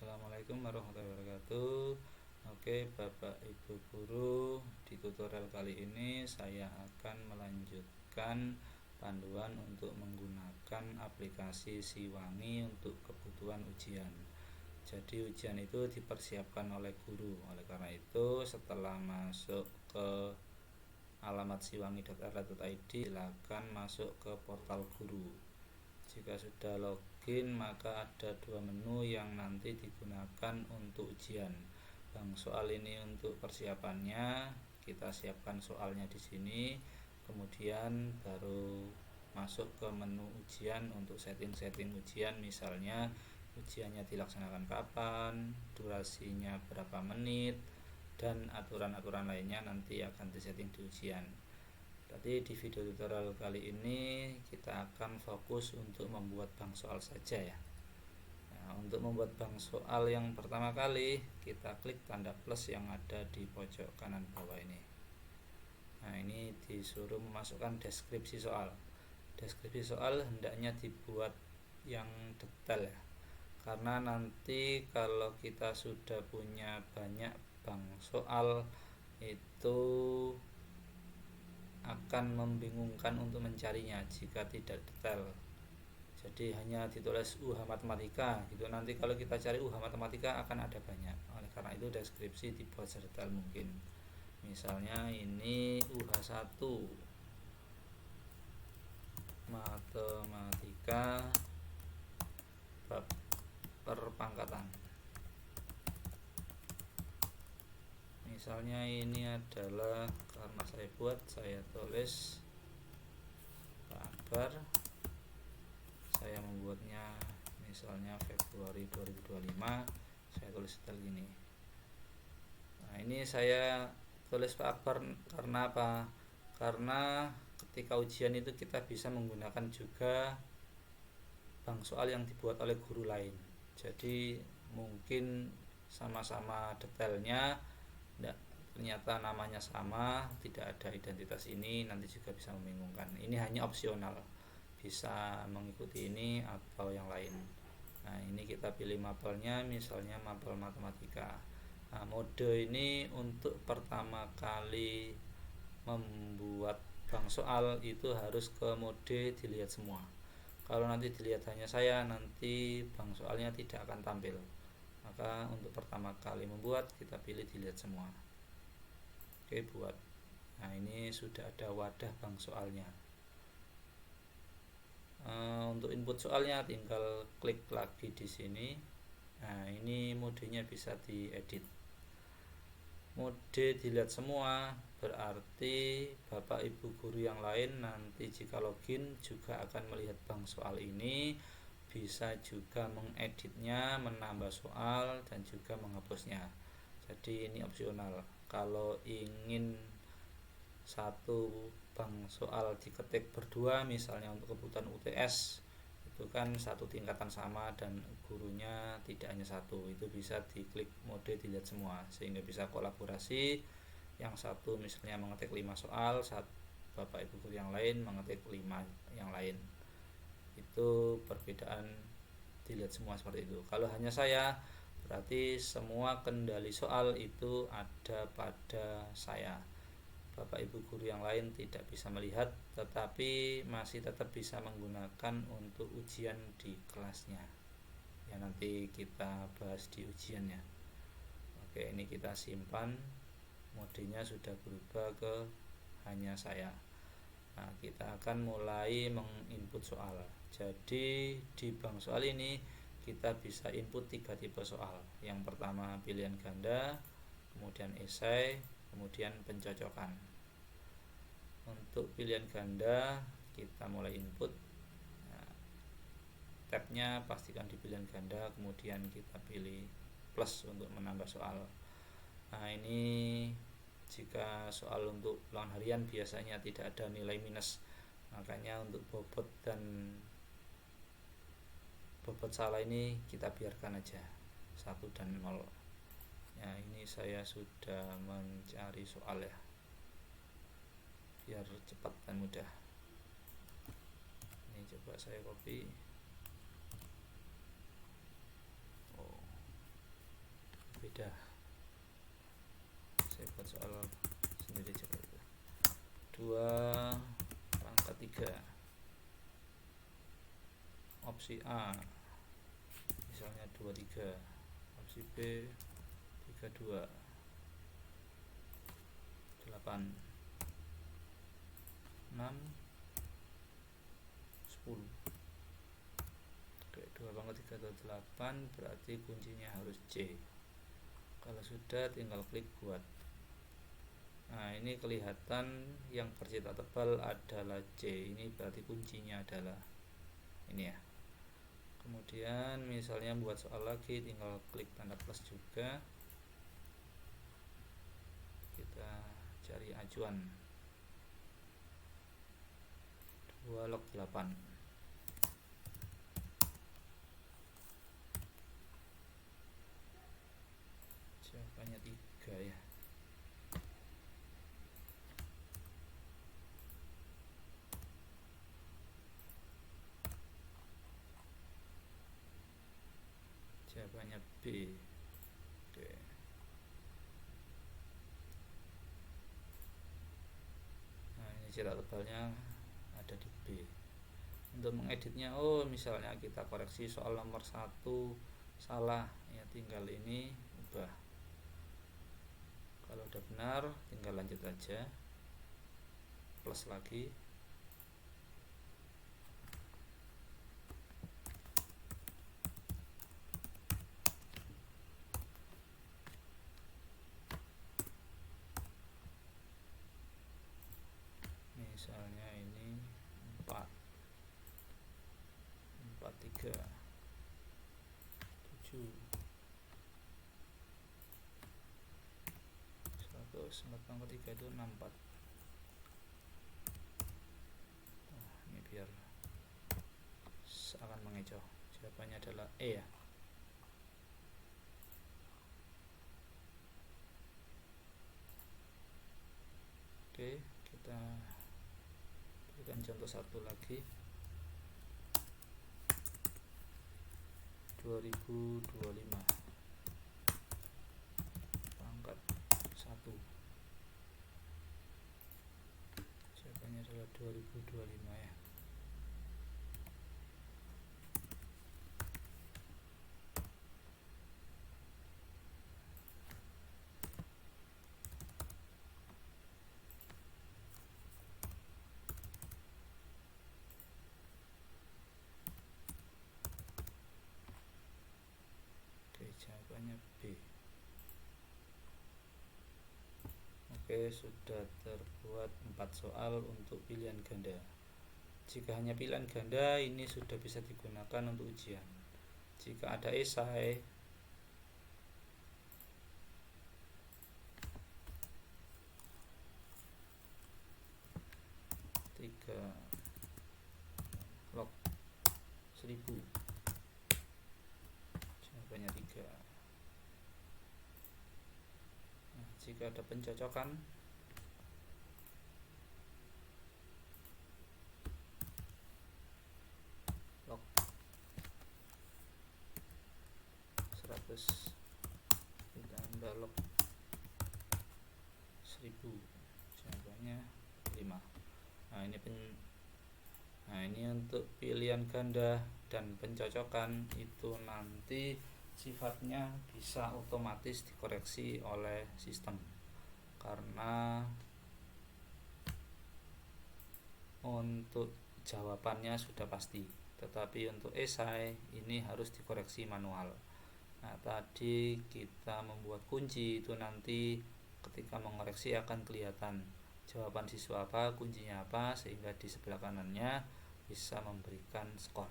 Assalamualaikum warahmatullahi wabarakatuh. Oke, Bapak Ibu guru, di tutorial kali ini saya akan melanjutkan panduan untuk menggunakan aplikasi Siwangi untuk kebutuhan ujian. Jadi ujian itu dipersiapkan oleh guru. Oleh karena itu, setelah masuk ke alamat siwangi.rl.id, silakan masuk ke portal guru. Jika sudah login, maka ada dua menu yang nanti digunakan untuk ujian. Bang soal ini untuk persiapannya, kita siapkan soalnya di sini. Kemudian baru masuk ke menu ujian untuk setting-setting ujian, misalnya ujiannya dilaksanakan kapan, durasinya berapa menit, dan aturan-aturan lainnya nanti akan disetting di ujian. Jadi di video tutorial kali ini kita akan fokus untuk membuat bank soal saja ya. Nah, untuk membuat bank soal yang pertama kali, kita klik tanda plus yang ada di pojok kanan bawah ini. Nah, ini disuruh memasukkan deskripsi soal. Deskripsi soal hendaknya dibuat yang detail ya, karena nanti kalau kita sudah punya banyak bank soal itu akan membingungkan untuk mencarinya jika tidak detail. Jadi hanya ditulis UH matematika gitu, nanti kalau kita cari UH matematika akan ada banyak. Oleh karena itu deskripsi dibuat sedetail mungkin. Misalnya ini UH1 matematika bab perpangkatan. Misalnya ini adalah, karena saya tulis kabar, saya membuatnya misalnya Februari 2025, saya tulis detail gini. Nah, ini saya tulis kabar karena apa? Karena ketika ujian itu kita bisa menggunakan juga bank soal yang dibuat oleh guru lain. Jadi mungkin sama-sama detailnya, ternyata namanya sama, tidak ada identitas ini, nanti juga bisa membingungkan. Ini hanya opsional, bisa mengikuti ini atau yang lain. Nah, ini kita pilih mapelnya, misalnya mapel matematika. Nah, mode ini untuk pertama kali membuat bank soal itu harus ke mode dilihat semua. Kalau nanti dilihat hanya saya, nanti bank soalnya tidak akan tampil. Maka untuk pertama kali membuat, kita pilih dilihat semua. Oke, buat. Nah, ini sudah ada wadah bank soalnya. Untuk input soalnya tinggal klik lagi di sini. Nah, ini modenya bisa diedit. Mode dilihat semua berarti Bapak Ibu guru yang lain nanti jika login juga akan melihat bank soal ini, bisa juga mengeditnya, menambah soal, dan juga menghapusnya. Jadi ini opsional. Kalau ingin satu bank soal diketik berdua, misalnya untuk kebutuhan UTS, itu kan satu tingkatan sama dan gurunya tidak hanya satu, itu bisa diklik mode dilihat semua sehingga bisa kolaborasi. Yang satu misalnya mengetik 5 soal, saat Bapak Ibu guru yang lain mengetik 5 yang lain. Itu perbedaan dilihat semua seperti itu. Kalau hanya saya, berarti semua kendali soal itu ada pada saya. Bapak Ibu guru yang lain tidak bisa melihat, tetapi masih tetap bisa menggunakan untuk ujian di kelasnya. Ya, nanti kita bahas di ujiannya. Oke, ini kita simpan. Modenya sudah berubah ke hanya saya. Nah, kita akan mulai menginput soal. Jadi di bank soal ini kita bisa input 3 tipe soal. Yang pertama pilihan ganda, kemudian esai, kemudian pencocokan. Untuk pilihan ganda kita mulai input. Nah, tabnya pastikan di pilihan ganda, kemudian kita pilih plus untuk menambah soal. Nah, ini jika soal untuk ulangan harian biasanya tidak ada nilai minus, makanya untuk bobot salah ini kita biarkan aja 1 dan 0. Ya, ini saya sudah mencari soal ya, biar cepat dan mudah. Ini coba saya copy. 2 pangkat 3. Opsi A misalnya 23, opsi B 32, 8, 6, 10. Oke, 2 pangkat 3 atau 8 berarti kuncinya harus C. Kalau sudah tinggal klik buat. Nah, ini kelihatan yang bercetak tebal adalah C. Ini berarti kuncinya adalah ini ya. Kemudian misalnya buat soal lagi, tinggal klik tanda plus juga. Kita cari acuan 2 log 8. Jawabannya 3 ya. Jawabannya B. Oke. Nah, ini cetak tebalnya ada di B. Untuk mengeditnya, misalnya kita koreksi soal nomor 1 salah, ya tinggal ini ubah. Kalau udah benar tinggal lanjut aja, plus lagi. Misalnya ini 4, 3, 7, 100, 4 pangkat 3 itu 64. Ini biar akan mengecoh. Jawabannya adalah E ya. Oke, kita berikan contoh satu lagi. 2025 pangkat 1. Jawabannya adalah 2025 ya. Jawabannya B. Oke, sudah terbuat 4 soal untuk pilihan ganda. Jika hanya pilihan ganda, ini sudah bisa digunakan untuk ujian. Jika ada esai, log 1000. Jawabannya 3. Nah, jika ada pencocokan, log 100 ditambah log 1000. Jawabannya 5. Nah, ini untuk pilihan ganda dan pencocokan itu nanti sifatnya bisa otomatis dikoreksi oleh sistem, karena untuk jawabannya sudah pasti, tetapi untuk esai ini harus dikoreksi manual. Nah, tadi kita membuat kunci itu nanti ketika mengoreksi akan kelihatan jawaban siswa apa, kuncinya apa, sehingga di sebelah kanannya bisa memberikan skor.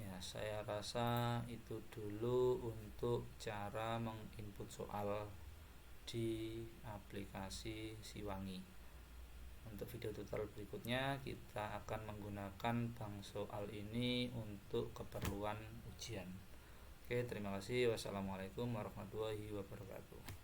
Ya, saya rasa itu dulu untuk cara menginput soal di aplikasi Siwangi. Untuk video tutorial berikutnya kita akan menggunakan bank soal ini untuk keperluan ujian. Oke, terima kasih. Wassalamualaikum warahmatullahi wabarakatuh.